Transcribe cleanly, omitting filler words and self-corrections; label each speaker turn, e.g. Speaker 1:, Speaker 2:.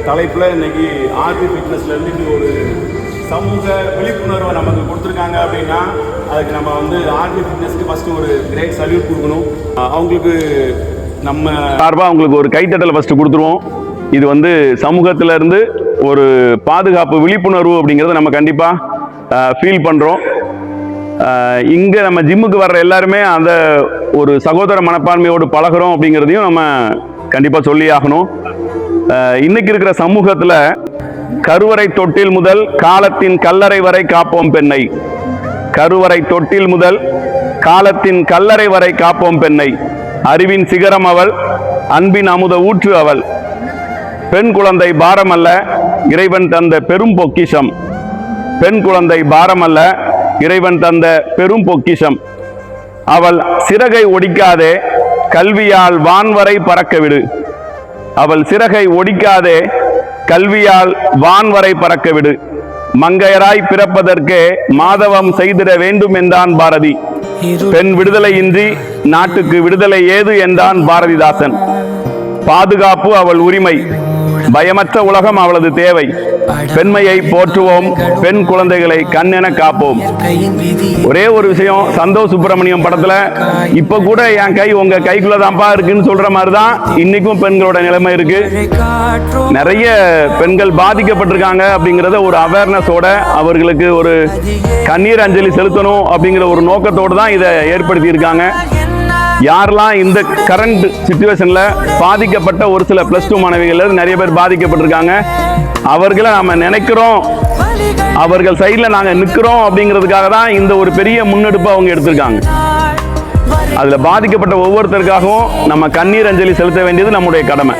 Speaker 1: தலைப்பில் இன்னைக்கு ஆர்டி ஃபிட்னஸ்லேருந்து ஒரு சமூக விழிப்புணர்வை நமக்கு கொடுத்துருக்காங்க அப்படின்னா அதுக்கு நம்ம வந்து ஆர்டி ஃபிட்னஸ்க்கு ஃபஸ்ட்டு ஒரு கிரேட் சல்யூட் கொடுக்கணும். அவங்களுக்கு நம்ம சார்பாக அவங்களுக்கு ஒரு கைத்தட்டலை ஃபஸ்ட்டு கொடுத்துருவோம். இது வந்து சமூகத்திலேருந்து ஒரு பாதுகாப்பு விழிப்புணர்வு அப்படிங்கிறத நம்ம கண்டிப்பாக ஃபீல் பண்ணுறோம். இங்கே நம்ம ஜிம்முக்கு வர்ற எல்லாருமே அந்த ஒரு சகோதர மனப்பான்மையோடு பழகிறோம் அப்படிங்கிறதையும் நம்ம கண்டிப்பாக சொல்லி ஆகணும். இன்னைக்கு இருக்கிற சமூகத்தில் கருவறை தொட்டில் முதல் காலத்தின் கல்லறை வரை காப்போம் பெண்ணை, கருவறை தொட்டில் முதல் காலத்தின் கல்லறை வரை காப்போம் பெண்ணை, அறிவின் சிகரம் அவள், அன்பின் அமுத ஊற்று அவள், பெண் குழந்தை பாரமல்ல இறைவன் தந்த பெரும் பொக்கிஷம், பெண் குழந்தை பாரமல்ல இறைவன் தந்த பெரும் பொக்கிஷம், அவள் சிறகை ஒடிக்காதே கல்வியால் வான்வரை பறக்க விடு, அவள் சிறகை ஒடிக்காதே கல்வியால் வான்வரை பறக்க விடு, மங்கையராய் பிறப்பதற்கே மாதவம் செய்திட வேண்டும் என்றான் பாரதி, பெண் விடுதலையின்றி நாட்டுக்கு விடுதலை ஏது என்றான் பாரதிதாசன், பாதுகாப்பு அவள் உரிமை, பயமற்ற உலகம் அவளது தேவை, பெண்மையை போற்றுவோம், பெண் குழந்தைகளை கண்ணென காப்போம். ஒரே ஒரு விஷயம், சந்தோஷ் சுப்பிரமணியம் படத்துல இப்ப கூட என் கை உங்க கைக்குள்ளதான்ப்பா இருக்குன்னு சொல்ற மாதிரிதான் இன்னைக்கும் பெண்களோட நிலைமை இருக்கு. நிறைய பெண்கள் பாதிக்கப்பட்டிருக்காங்க அப்படிங்கிறத ஒரு அவேர்னஸோட அவர்களுக்கு ஒரு கண்ணீர் அஞ்சலி செலுத்தணும் அப்படிங்கிற ஒரு நோக்கத்தோடு தான் இதை ஏற்படுத்தி இருக்காங்க. யாரெல்லாம் இந்த கரண்ட் சிச்சுவேஷன்ல பாதிக்கப்பட்ட ஒரு சில +2 மாணவிகள் நிறைய பேர் பாதிக்கப்பட்டிருக்காங்க, அவர்களை நாம நினைக்கிறோம், அவர்கள் சைட்ல நாங்க நிக்கிறோம் அப்படிங்கிறதுக்காக தான் இந்த ஒரு பெரிய முன்னெடுப்பை அவங்க எடுத்திருக்காங்க. அதுல பாதிக்கப்பட்ட ஒவ்வொருத்தருக்காகவும் நம்ம கண்ணீர் அஞ்சலி செலுத்த வேண்டியது நம்முடைய கடமை.